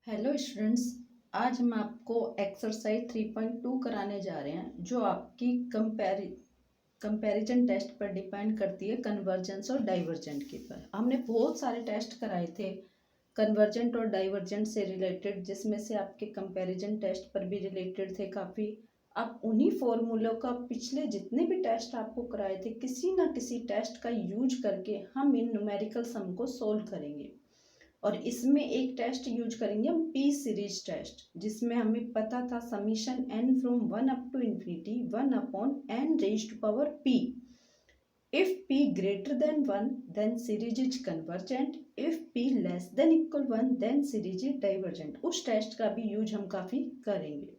Hello students. आज हम आपको एक्सरसाइज 3.2 कराने जा रहे हैं जो आपकी कंपैरिजन टेस्ट पर डिपेंड करती है, कन्वर्जेंस और डाइवर्जेंट के पर। हमने बहुत सारे टेस्ट कराए थे कन्वर्जेंट और डाइवर्जेंट से रिलेटेड, जिसमें से आपके कंपैरिजन टेस्ट पर भी रिलेटेड थे काफ़ी। अब उन्हीं फॉर्मूलों का पिछले जितने भी टेस्ट आपको कराए थे, किसी ना किसी टेस्ट का यूज करके हम इन न्यूमेरिकल सम को सोल्व करेंगे। और इसमें एक टेस्ट यूज करेंगे हम पी सीरीज टेस्ट, जिसमें हमें पता था summation n from 1 up to infinity 1 upon n raise to power p. If p greater than 1 then series is convergent, if p less than equal 1 then series is divergent। उस test का भी use हम काफ़ी करेंगे।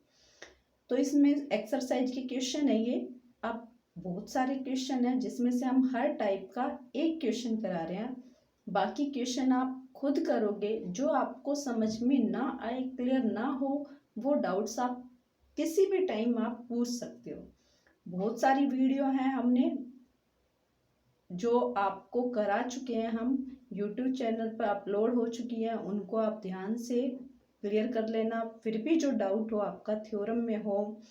तो इसमें exercise के question है ये। अब बहुत सारे क्वेश्चन हैं जिसमें से हम हर टाइप का एक क्वेश्चन करा रहे हैं। बाकी क्वेश्चन आप खुद करोगे, जो आपको समझ में ना आए, क्लियर ना हो, वो डाउट्स आप किसी भी टाइम आप पूछ सकते हो। बहुत सारी वीडियो हैं हमने जो आपको करा चुके हैं, हम यूट्यूब चैनल पर अपलोड हो चुकी हैं, उनको आप ध्यान से क्लियर कर लेना। फिर भी जो डाउट हो आपका थ्योरम में हो,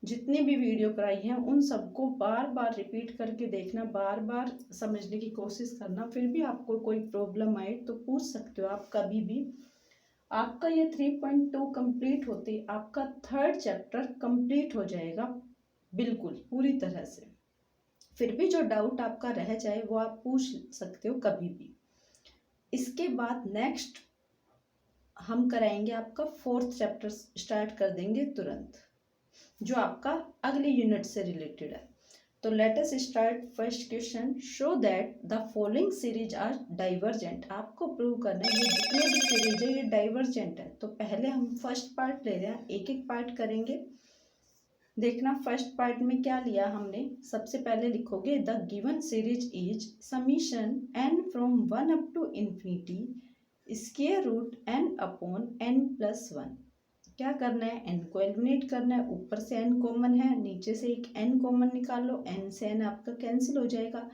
जितनी भी वीडियो कराई है उन सबको बार बार रिपीट करके देखना, बार बार समझने की कोशिश करना। फिर भी आपको कोई प्रॉब्लम आए तो पूछ सकते हो आप कभी भी। आपका ये 3.2 कंप्लीट होते आपका थर्ड चैप्टर कंप्लीट हो जाएगा बिल्कुल पूरी तरह से। फिर भी जो डाउट आपका रह जाए वो आप पूछ सकते हो कभी भी। इसके बाद नेक्स्ट हम कराएंगे आपका फोर्थ चैप्टर, स्टार्ट कर देंगे तुरंत, जो आपका अगले यूनिट से रिलेटेड है। तो let us start first question. Show that the following series are divergent. आपको प्रूव करना है ये जितने भी सीरीज है ये डाइवर्जेंट है। तो पहले हम फर्स्ट पार्ट ले रहे हैं, एक एक पार्ट करेंगे। देखना फर्स्ट पार्ट में क्या लिया हमने। सबसे पहले लिखोगे the given series is summation n from 1 up to infinity square root n upon n plus 1। क्या करना है, एन को एलिमिनेट करना है। ऊपर से एन कॉमन है, नीचे से एक एन कॉमन निकाल लो, एन से एन आपका कैंसिल हो जाएगा।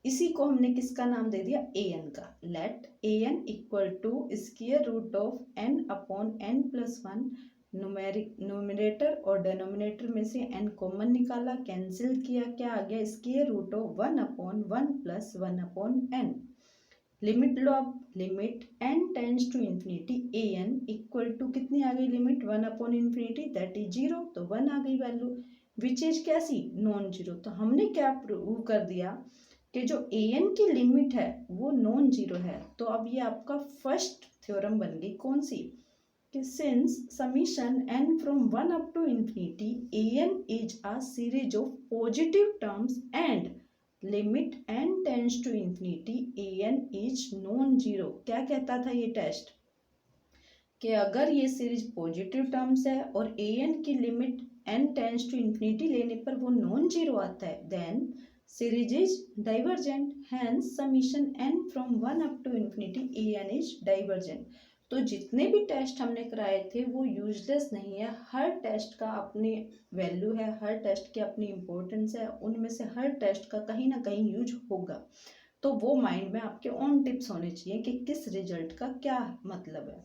इसी को हमने किसका नाम दे दिया, ए एन का। Let a n equal to square root of n upon n plus 1। Numerator और डिनोमिनेटर में से एन कॉमन निकाला, कैंसिल किया, क्या आ गया, square root of 1 upon 1 plus 1 upon n. Limit लो आप, limit n tends to infinity a n equal to कितनी आ गई limit, 1 upon infinity that is 0। तो 1 आ गई वैल्यू, विच इज कैसी, नॉन जीरो। तो हमने क्या प्रूव कर दिया कि जो ए एन की लिमिट है वो नॉन जीरो है। तो अब ये आपका फर्स्ट थ्योरम बन गई, कौन सी, कि since summation n from 1 up to infinity a n is a series of positive terms and limit n tends to infinity a n is non zero. क्या कहता था ये टेस्ट, कि अगर ये सीरीज पॉजिटिव टर्म्स है और ए एन की limit n tends to infinity लेने पर वो नॉन जीरो आता है, then series is divergent. Hence summation n from 1 up to infinity a n is divergent. तो जितने भी टेस्ट हमने कराए थे वो यूजलेस नहीं है। हर टेस्ट का अपनी वैल्यू है, हर टेस्ट की अपनी इम्पोर्टेंस है, उनमें से हर टेस्ट का कहीं ना कहीं यूज होगा। तो वो माइंड में आपके ऑन टिप्स होने चाहिए कि किस रिजल्ट का क्या मतलब है।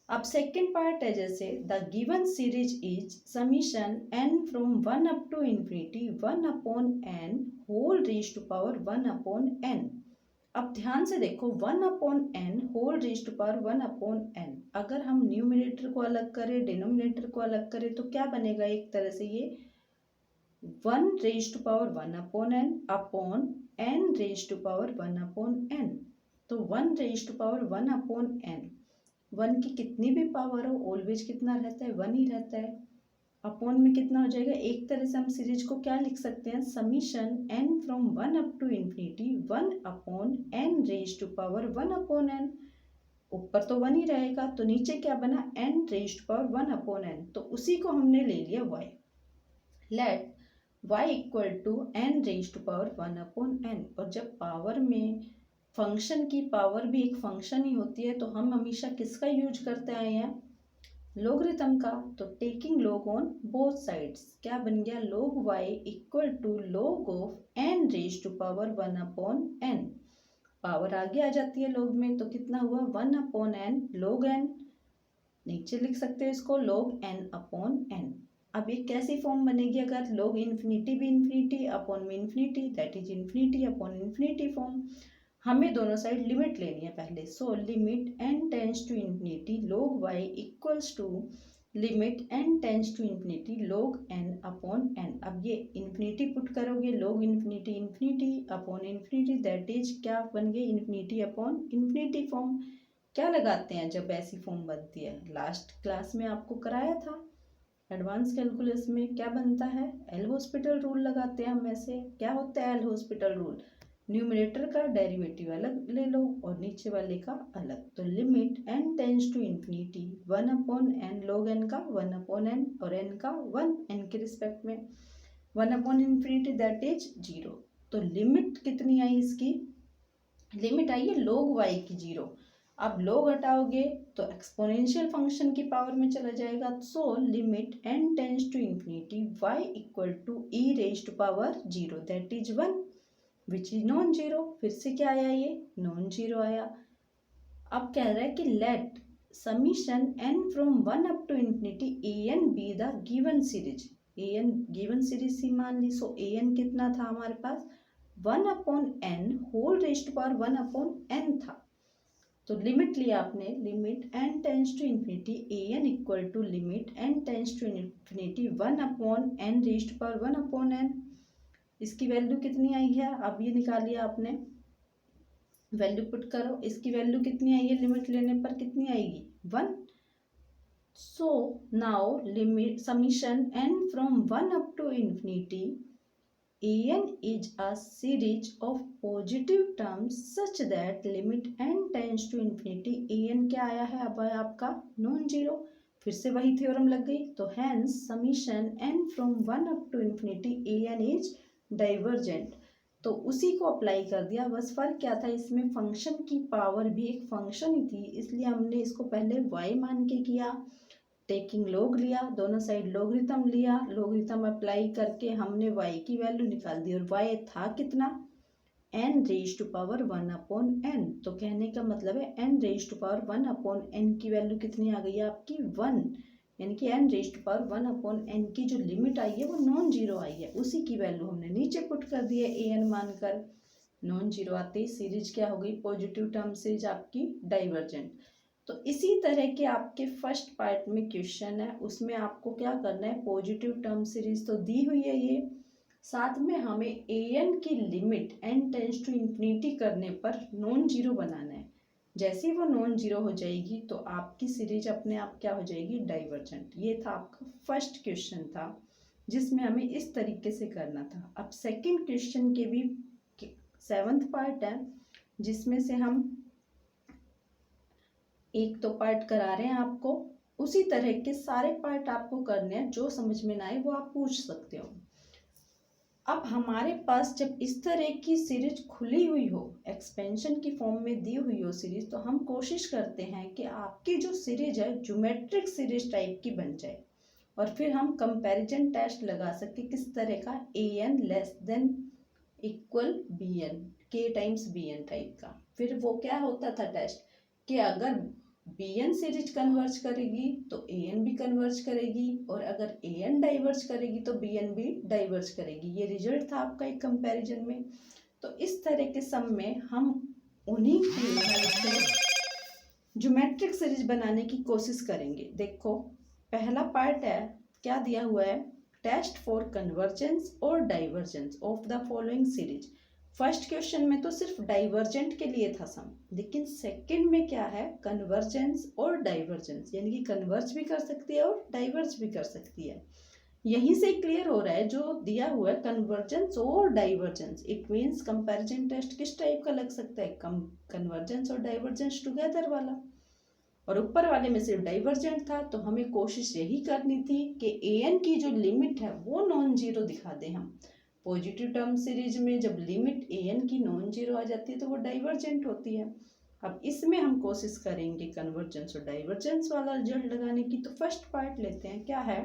अब सेकेंड पार्ट है, जैसे the given series is summation n from 1 up to infinity 1 upon n whole raise to power 1 upon n। अब ध्यान से देखो, 1 upon n whole raise to power 1 upon n, अगर हम न्यूमरेटर को अलग करें, डिनोमिनेटर को अलग करें, तो क्या बनेगा, एक तरह से ये 1 raise to power 1 upon n raise to power 1 upon n। तो 1 raise to power 1 upon n, 1 की कितनी भी पावर हो ऑलवेज कितना रहता है, 1 ही रहता है। अपॉन में कितना हो जाएगा, एक तरह से हम सीरीज को क्या लिख सकते हैं, summation n from 1 up to infinity 1 upon n raise to power 1 upon n। ऊपर तो 1 ही रहेगा, तो नीचे क्या बना, n raise to power 1 upon n। तो उसी को हमने ले लिया y। Let y equal to n raise to power 1 upon n। और जब पावर में फंक्शन की पावर भी एक फंक्शन ही होती है, तो हम हमेशा किसका यूज करते आए हैं, लोगरिथम का। तो taking log on both sides, क्या बन गया, log y equal to log of n raise to power 1 upon n। Power आगे आ जाती है log में, तो कितना हुआ, 1 अपॉन n log n। नीचे लिख सकते हो इसको log n अपॉन n। अब ये कैसी फॉर्म बनेगी, अगर log इन्फिनिटी भी इन्फिनिटी अपॉन में infinity, that is infinity upon infinity form. हमें दोनों साइड लिमिट लेनी है पहले। So limit n tends to infinity log y equals to limit n tends to infinity log n upon n। अब ये infinity put करोगे, log infinity infinity upon infinity, that is क्या बन गई, इन्फिनिटी अपॉन इन्फिनिटी फॉर्म। क्या लगाते हैं जब ऐसी फॉर्म बनती है, लास्ट क्लास में आपको कराया था एडवांस कैलकुलस में, क्या बनता है, एल हॉस्पिटल रूल लगाते हैं हम। ऐसे क्या होता है एल हॉस्पिटल रूल, न्यूमरेटर का डेरिवेटिव अलग ले लो और नीचे वाले का अलग। तो limit n tends to infinity 1 upon n, log n का 1 अपॉन n और n का 1, n के रिस्पेक्ट में 1 अपॉन इन्फिनिटी, दैट इज 0। तो लिमिट कितनी आई इसकी, लिमिट आई है log y की 0। अब log हटाओगे तो एक्सपोनेंशियल फंक्शन की पावर में चला जाएगा। So limit n tends to infinity y equal to e raise to power 0, that is 1 which is non zero. फिर से क्या आया, ये नॉन जीरो आया। अब कह रहा है कि let summation n from 1 up to infinity an be the given series. an given series सी मान ली। सो an कितना था हमारे पास, 1 upon n whole raise to power 1 upon n था। तो लिमिट लिया आपने, limit n tends to infinity an equal to limit n tends to infinity 1 upon n raise to power 1 upon n। इसकी value कितनी आई है, अब ये निकालिए आपने, वैल्यू पुट करो, इसकी वैल्यू कितनी आई है, लिमिट लेने पर कितनी आएगी, 1। So now limit summation n from 1 up to infinity an is a series of positive terms such that limit n tends to infinity an क्या आया है, अब है आपका नॉन जीरो। फिर से वही थ्योरम लग गई। तो hence summation n from 1 up to infinity an is divergent। तो उसी को अप्लाई कर दिया, बस फर्क क्या था इसमें, फंक्शन की पावर भी एक फंक्शन ही थी, इसलिए हमने इसको पहले y मान के किया, टेकिंग लॉग लिया, दोनों साइड लॉगरिथम लिया, लॉगरिथम अप्लाई करके हमने y की वैल्यू निकाल दी और y था कितना, n raise to power 1 upon n। तो कहने का मतलब है n raise to power 1 upon n की वैल्यू कितनी आ गई है आपकी 1, यानी कि n raise to power 1 upon n की जो लिमिट आई है वो नॉन जीरो आई है, उसी की वैल्यू हमने नीचे पुट कर दी है an मानकर। नॉन जीरो आते ही सीरीज क्या हो गई, पॉजिटिव टर्म सीरीज आपकी डाइवर्जेंट। तो इसी तरह के आपके फर्स्ट पार्ट में क्वेश्चन है, उसमें आपको क्या करना है, पॉजिटिव टर्म सीरीज तो दी हुई है ये, साथ में हमें an की limit n tends to infinity करने पर नॉन जीरो बनाना है। जैसे ही वो नॉन जीरो हो जाएगी तो आपकी सीरीज अपने आप क्या हो जाएगी, डाइवर्जेंट। ये था आपका फर्स्ट क्वेश्चन था जिसमें हमें इस तरीके से करना था। अब सेकंड क्वेश्चन के भी 7th पार्ट है जिसमें से हम एक तो पार्ट करा रहे हैं आपको, उसी तरह के सारे पार्ट आपको करने हैं, जो समझ में ना आए वो आप पूछ सकते हो। अब हमारे पास जब इस तरह की सीरीज खुली हुई हो, एक्सपेंशन की फॉर्म में दी हुई हो सीरीज, तो हम कोशिश करते हैं कि आपकी जो सीरीज है ज्योमेट्रिक सीरीज टाइप की बन जाए और फिर हम कंपैरिजन टेस्ट लगा सके किस तरह का, an less than equal bn, k times bn type का। फिर वो क्या होता था टेस्ट कि अगर bn सीरीज कन्वर्ज करेगी तो an भी कन्वर्ज करेगी, और अगर an डाइवर्ज करेगी तो bn भी डाइवर्ज करेगी। ये रिजल्ट था आपका एक कंपैरिजन में। तो इस तरह के सम में हम उन्हीं की हेल्प से ज्योमेट्रिक सीरीज बनाने की कोशिश करेंगे। देखो पहला पार्ट है, क्या दिया हुआ है, टेस्ट फॉर कन्वर्जेंस और divergence of the following series. First question में तो सिर्फ डाइवर्जेंट के लिए था सम, लेकिन सेकंड में क्या है, कन्वर्जेंस और डाइवर्जेंस, यानी कि कन्वर्ज भी कर सकती है और डाइवर्ज भी कर सकती है। यहीं से क्लियर हो रहा है जो दिया हुआ है कन्वर्जेंस और divergence, it means comparison test किस टाइप का लग सकता है, कन्वर्जेंस और डाइवर्जेंस टुगेदर वाला, और ऊपर वाले में सिर्फ डाइवर्जेंट था। तो हमें कोशिश यही करनी थी कि an की जो लिमिट है वो नॉन जीरो दिखा दें हम। पॉजिटिव टर्म सीरीज में जब लिमिट an की नॉन जीरो आ जाती है तो वो डाइवर्जेंट होती है। अब इसमें हम कोशिश करेंगे कन्वर्जेंस और डाइवर्जेंस वाला रिजल्ट लगाने की। तो फर्स्ट पार्ट लेते हैं, क्या है,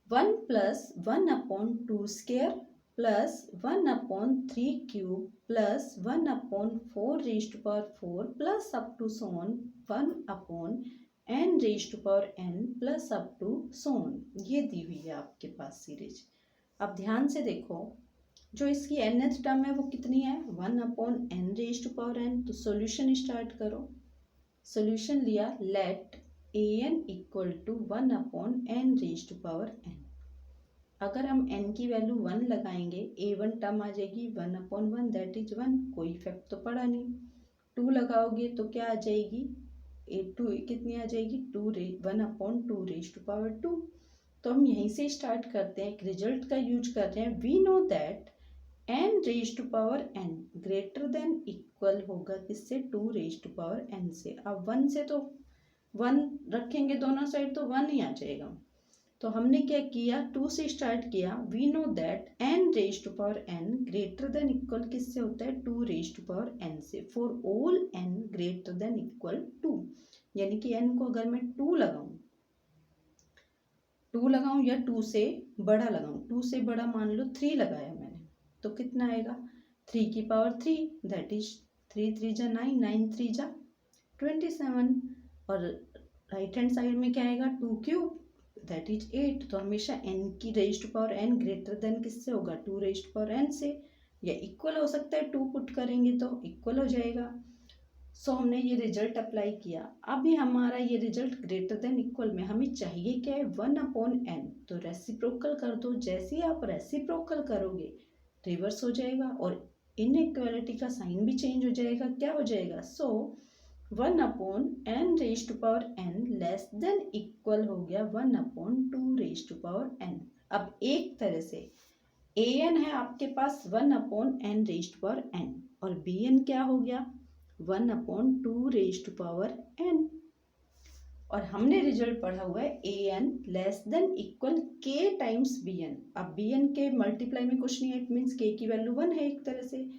1 plus 1 upon 2 square plus 1 upon 3 cube plus 1 upon 4 raise to power 4 plus up to so on 1 upon n raise to power n plus up to so on, ये दी हुई है आपके पास सीरीज। अब ध्यान से देखो, जो इसकी nth टर्म है वो कितनी है, 1/n raise to power n। तो सॉल्यूशन स्टार्ट करो। सॉल्यूशन लिया, let an equal to 1/n raise to power n। अगर हम n की वैल्यू 1 लगाएंगे, a1 टर्म आ जाएगी 1/1, दैट इज 1, कोई इफेक्ट तो पड़ा नहीं। 2 लगाओगे तो क्या आ जाएगी, a2 कितनी आ जाएगी, 1/2 रेज टू पावर 2। तो हम यहीं से स्टार्ट करते हैं, एक रिजल्ट का यूज कर रहे हैं। We know that n raise to power n greater than equal होगा किससे, 2 रेज टू पावर n से। अब 1 से तो 1 रखेंगे दोनों साइड तो 1 ही आ जाएगा। तो हमने क्या किया, 2 से स्टार्ट किया। We know that n raise to power n greater than equal किससे होता है, 2 रेज टू पावर n से, for all n greater than equal 2। यानी कि n को अगर मैं 2 लगाऊं या 2 से बड़ा लगाऊं, 2 से बड़ा मान लो 3 लगाया मैंने, तो कितना आएगा, 3 की पावर 3, दैट इज 3 3 जा 9, 9 3 जा 27। और राइट हैंड साइड में क्या आएगा, 2 क्यूब, दैट इज 8। तो हमेशा n की raise to power n greater than किससे होगा, 2 रेज टू पावर n से, या इक्वल हो सकता है, 2 पुट करेंगे तो इक्वल हो जाएगा। सो हमने ये रिजल्ट अप्लाई किया। अभी हमारा ये रिजल्ट ग्रेटर देन इक्वल में हमें चाहिए क्या है, 1/n। तो रेसिप्रोकल कर दो। जैसे ही आप रेसिप्रोकल करोगे रिवर्स हो जाएगा और इनइक्वालिटी का साइन भी चेंज हो जाएगा। क्या हो जाएगा, so 1/n raise to power n less than equal हो गया 1/2 रेज टू पावर n। अब एक तरह से an है आपके पास 1/n raise to power n और bn क्या हो गया, 1/2 रेज टू पावर n। और हमने रिजल्ट पढ़ा हुआ है an less than equal k times bn। अब bn के मल्टीप्लाई में कुछ नहीं है, इट मीन्स k की वैल्यू 1 है एक तरह से।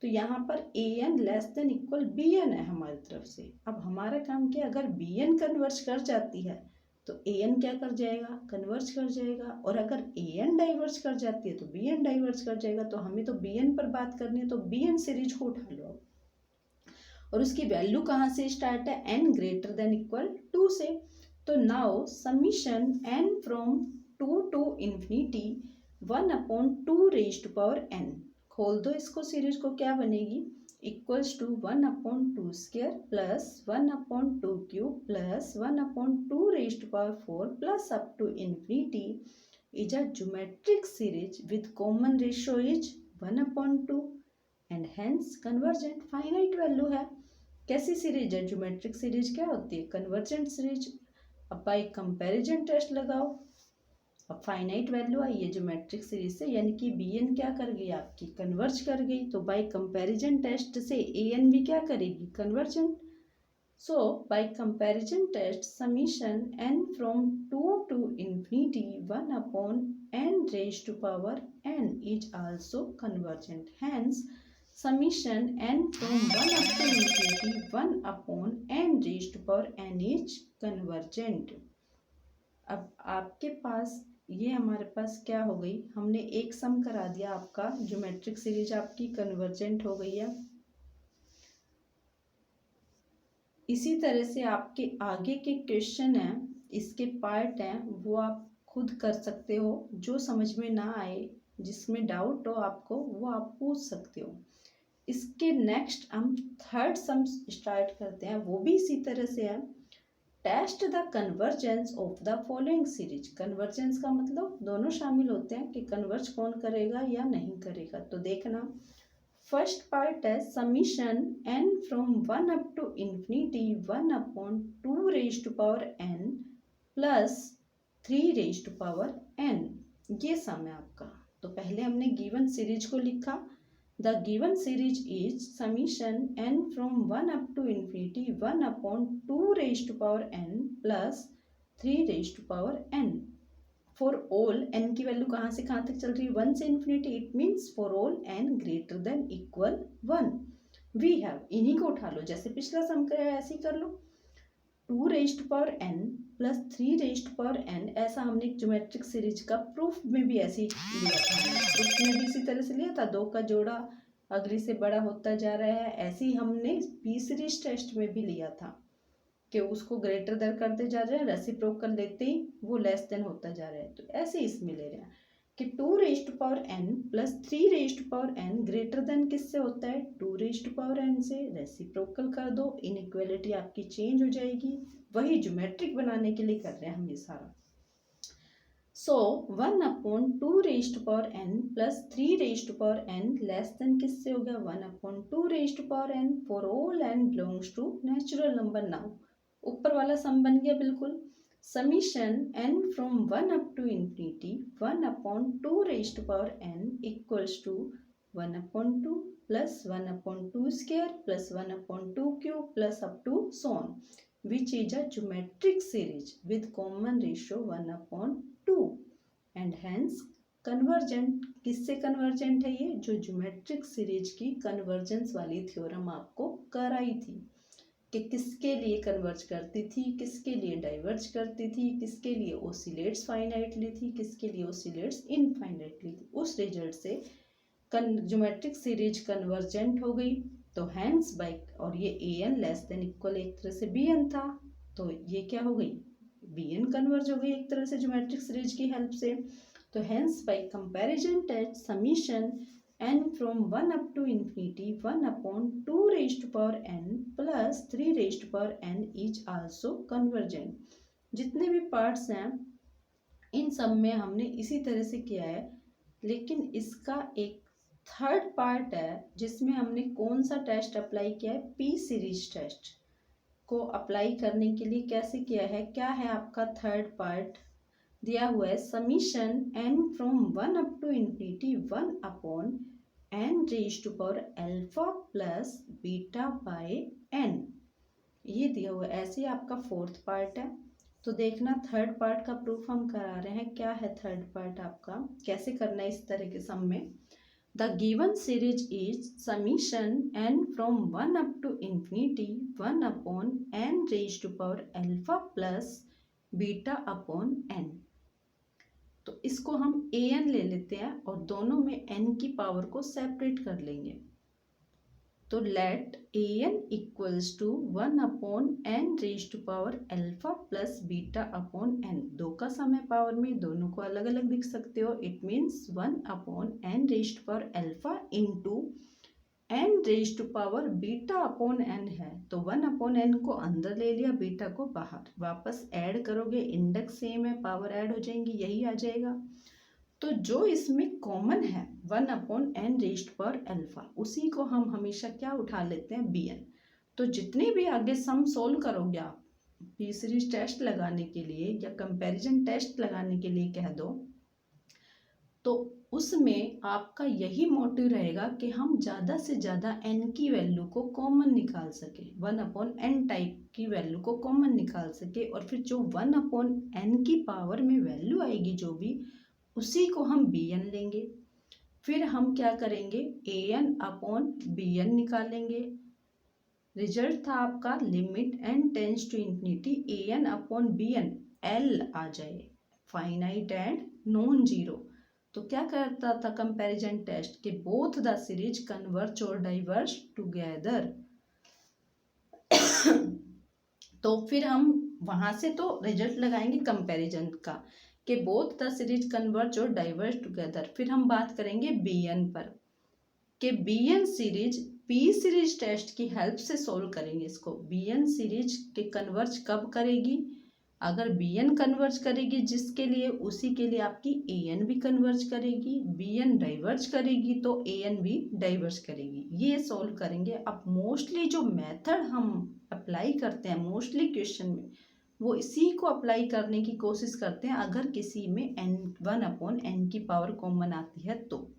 तो यहाँ पर an less than equal bn है हमारी तरफ से। अब हमारा काम क्या, अगर bn कन्वर्ज कर जाती है तो an क्या कर जाएगा, कन्वर्ज कर जाएगा। और अगर an डाइवर्ज कर जाती है तो bn डाइवर्ज कर जाएगा। तो हमें तो bn पर बात करनी है, तो bn सीरीज को उठा लो और उसकी वैल्यू कहाँ से स्टार्ट है, n ग्रेटर देन इक्वल 2 से। तो now summation n from 2 to infinity 1/2 raise to power n। खोल दो इसको, सीरीज को, क्या बनेगी, equals to 1/2 square plus 1/2 cube plus 1/2 raise to power 4 plus up to infinity is a geometric series with common ratio is 1/2 and hence convergent. Finite value है। कैसी series है, geometric series क्या होती है, कन्वर्जेंट सीरीज। अब by comparison test लगाओ, अब finite value आई है ज्योमेट्रिक सीरीज से, यानी कि bn क्या कर गई आपकी, कन्वर्ज कर गई। तो बाय कंपैरिजन टेस्ट से an भी क्या करेगी, convergent. So by comparison test summation n from 2 to infinity 1/n raise to power n is also convergent. Hence summation n from 1 up to infinity 1/n raised to power n is convergent। अब आपके पास ये हमारे पास क्या हो गई, हमने एक सम करा दिया, आपका ज्योमेट्रिक सीरीज आपकी कन्वर्जेंट हो गई है। इसी तरह से आपके आगे के क्वेश्चन हैं, इसके पार्ट हैं, वो आप खुद कर सकते हो। जो समझ में ना आए, जिसमें डाउट हो आपको, वो आप पूछ सकते हो। इसके नेक्स्ट हम थर्ड सम स्टार्ट करते हैं, वो भी इसी तरह से है। Test the convergence of the following series. Convergence का मतलब दोनों शामिल होते हैं कि कन्वर्ज कौन करेगा या नहीं करेगा। तो देखना, फर्स्ट पार्ट है summation n from 1 up to infinity 1/2 raise to power n plus 3 raise to power n। ये सम है आपका। तो पहले हमने गिवन सीरीज को लिखा। The given series is summation n from 1 up to infinity 1/2 raised to power n plus 3 raised to power n। For all n की value कहाँ से कहाँ तक चल रही है, 1 से infinity, it means for all n greater than equal 1 we have, इन्हीं को उठा लो, जैसे पिछला सम कराया ऐसे ही कर लो। 2 raised to power n plus 3 raised to power n, ऐसा हमने एक ज्योमेट्रिक सीरीज का प्रूफ में भी ऐसे ही लिया था। प्रूफ में भी इसी तरह से लिया था, 2 का जोड़ा अगली से बड़ा होता जा रहा है। ऐसे ही हमने बी सीरीज टेस्ट में भी लिया था कि उसको ग्रेटर देन करते जा रहे हैं, रेसिप्रोकल लेते ही वो लेस देन होता जा रहा है। तो ऐसे इसमें ले रहे हैं कि 2n plus 3n greater than किससे होता है, 2n से। रेसिप्रोकल कर दो, इनइक्वालिटी आपकी चेंज हो जाएगी। वही ज्योमेट्रिक बनाने के लिए कर रहे हैं हम ये सारा। सो 1/2n plus 3n less than किससे हो गया, 1/2n for all n belongs to natural number. Now ऊपर वाला सम बन गया बिल्कुल। Summation n from 1 up to infinity 1/2n equals to 1/2 plus 1/2 square plus 1/2 cube plus up to so on, which is a geometric series with common ratio 1/2 and hence convergent. किससे convergent है ये, जो geometric series की convergence वाली theorem आपको कराई थी कि किसके लिए कन्वर्ज करती थी, किसके लिए डाइवर्ज करती थी, किसके लिए ओसिलेट्स फाइनाइटली थी, किसके लिए ओसिलेट्स इनफाइनाइटली थी। उस रिजल्ट से ज्योमेट्रिक सीरीज कन्वर्जेंट हो गई। तो हैंस बाय, और ये an लेस देन इक्वल एक तरह से bn था, तो ये क्या हो गई, bn कन्वर्ज हो गई एक तरह से ज्योमेट्रिक सीरीज की हेल्प से। तो hence by comparison test summation n from 1 up to infinity 1/2n plus 3n is also convergent। जितने भी पार्ट्स हैं इन सब में हमने इसी तरह से किया है, लेकिन इसका एक थर्ड पार्ट है जिसमें हमने कौन सा टेस्ट अप्लाई किया है, पी सीरीज टेस्ट को अप्लाई करने के लिए कैसे किया है, क्या है आपका थर्ड पार्ट दिया हुआ है। Summation n from 1 up to infinity 1/n raised to power alpha plus beta by n, ये दिया हुआ है। ऐसे ही आपका फोर्थ पार्ट है। तो देखना थर्ड पार्ट का प्रूफ हम करा रहे हैं। क्या है थर्ड पार्ट आपका, कैसे करना है इस तरह के सम में। The given series is summation n from 1 up to infinity 1/n raised to power alpha plus beta upon n। तो इसको हम an ले लेते हैं और दोनों में n की पावर को सेपरेट कर लेंगे। तो let an equals to 1/n raised to power alpha plus beta upon n। दो का सम है पावर में, दोनों को अलग अलग लिख सकते हो। It means 1/n raised to power alpha into n raised to power beta upon n है। तो 1/n को अंदर ले लिया, बीटा को बाहर। वापस ऐड करोगे, इंडेक्स सेम है, पावर ऐड हो जाएंगी, यही आ जाएगा। तो जो इसमें कॉमन है 1/n रेज़्ड पावर अल्फा, उसी को हम हमेशा क्या उठा लेते हैं, bn। तो जितने भी आगे सम सोल्व करोगे आप पी सीरीज टेस्ट लगाने के लिए या कंपैरिजन टेस्ट लगाने के लिए कह दो, तो उसमें आपका यही मोटिव रहेगा कि हम ज़्यादा से ज़्यादा n की वैल्यू को कॉमन निकाल सके, 1/n टाइप की वैल्यू को कॉमन निकाल सके। और फिर जो 1/n की पावर में वैल्यू आएगी जो भी, उसी को हम bn लेंगे। फिर हम क्या करेंगे, an/bn निकालेंगे। रिजल्ट था आपका limit n tends to infinity an/bn l आ जाए, फाइनाइट एंड नॉन जीरो। तो क्या करता था कंपैरिजन टेस्ट के बोथ द सीरीज कन्वर्ज और डाइवर्ज टुगेदर। तो फिर हम वहां से तो रिजल्ट लगाएंगे कंपैरिजन का कि बोथ द सीरीज कन्वर्ज और डाइवर्ज टुगेदर। फिर हम बात करेंगे bn पर कि bn series p series test की हेल्प से सोल्व करेंगे इसको। bn सीरीज के कन्वर्ज कब करेगी, अगर bn कन्वर्ज करेगी जिसके लिए, उसी के लिए आपकी an भी कन्वर्ज करेगी। bn डाइवर्ज करेगी तो an भी डाइवर्ज करेगी। ये सोल्व करेंगे। अब मोस्टली जो मेथड हम अप्लाई करते हैं मोस्टली क्वेश्चन में, वो इसी को अप्लाई करने की कोशिश करते हैं अगर किसी में n1/n की पावर कॉमन आती है तो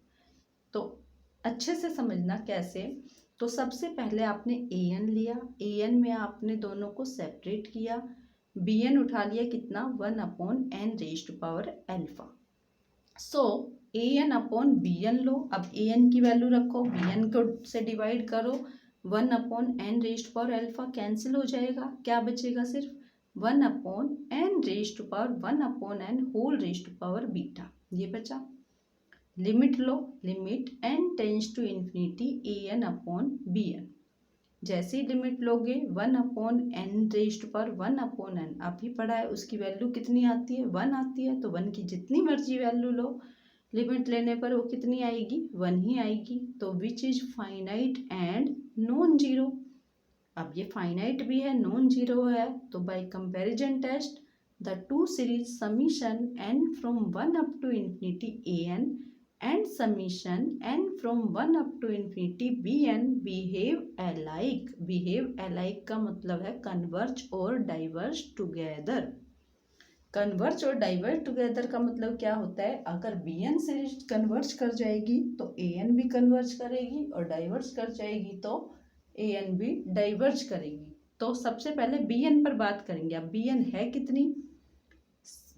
अच्छे से समझना कैसे। तो सबसे पहले आपने an लिया, an में आपने दोनों को सेपरेट किया, bn उठा लिया कितना, 1/n raised to power alpha. So an/bn लो। अब an की वैल्यू रखो, bn को से डिवाइड करो, 1/n raised to power alpha cancel हो जाएगा, क्या बचेगा, सिर्फ 1/n raised to power 1/n whole raised to power beta, ये बचा। लिमिट लो, limit n tends to infinity an/bn। जैसी लिमिट लोगे 1/n⁴ अभी पढ़ा है, उसकी वैल्यू कितनी आती है, 1 आती है। तो 1 की जितनी मर्जी वैल्यू लो लिमिट लेने पर वो कितनी आएगी, 1 ही आएगी। तो which is finite and non zero. अब ये फाइनाइट भी है, नॉन जीरो है। तो by comparison test the two series summation n from 1 up to infinity an and summation n from 1 up to infinity bn behave alike। behave alike का मतलब है converge और diverge together। कन्वर्ज और diverge together का मतलब क्या होता है, अगर bn सीरीज कन्वर्ज कर जाएगी तो an भी कन्वर्ज करेगी, और डाइवर्ज कर जाएगी तो an भी डाइवर्ज करेगी। तो सबसे पहले bn पर बात करेंगे। अब bn है कितनी,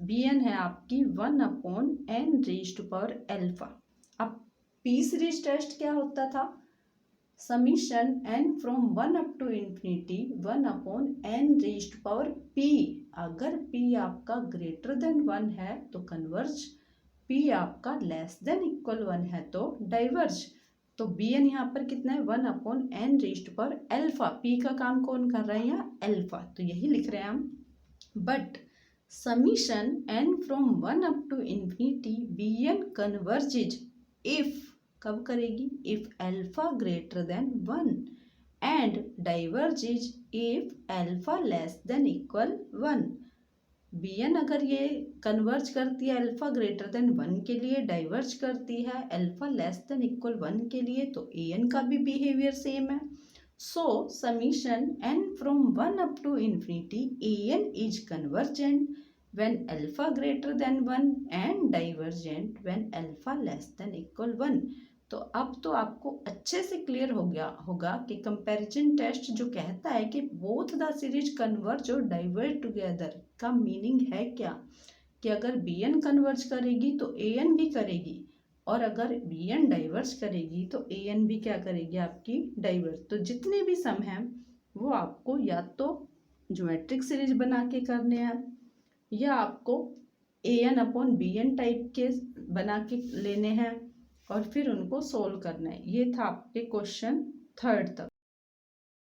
bn है आपकी 1/n⁴ अब p सीरीज टेस्ट क्या होता था, summation n from 1 up to infinity 1/n⁴p। अगर p आपका ग्रेटर देन 1 है तो कन्वर्ज, p आपका लेस देन इक्वल 1 है तो डाइवर्ज। तो bn यहाँ पर कितना है, 1/n⁴ p का काम कौन कर रहा है यहाँ, अल्फा, तो यही लिख रहे हैं हम। But summation n from 1 up to infinity bn converges if, कब करेगी, if alpha greater than 1 and diverges if alpha less than equal 1। bn अगर ये कन्वर्ज करती है अल्फा ग्रेटर देन 1 के लिए, डाइवर्ज करती है अल्फा लेस देन इक्वल 1 के लिए, तो an का भी बिहेवियर सेम है। सो summation n from 1 up to infinity an is convergent when alpha greater than 1 and divergent when alpha less than equal 1। तो अब तो आपको अच्छे से क्लियर हो गया होगा कि कंपैरिजन टेस्ट जो कहता है कि बोथ द सीरीज कन्वर्ज और डाइवर्ज टुगेदर का मीनिंग है क्या, कि अगर bn कन्वर्ज करेगी तो an भी करेगी, और अगर bn डाइवर्ज करेगी तो an भी क्या करेगी, आपकी डाइवर्ज। तो जितने भी सम हैं वो आपको या तो ज्योमेट्रिक सीरीज बना के करने हैं, या आपको an/bn टाइप के बना के लेने हैं और फिर उनको सोल्व करना है। ये था आपके क्वेश्चन 3 तक।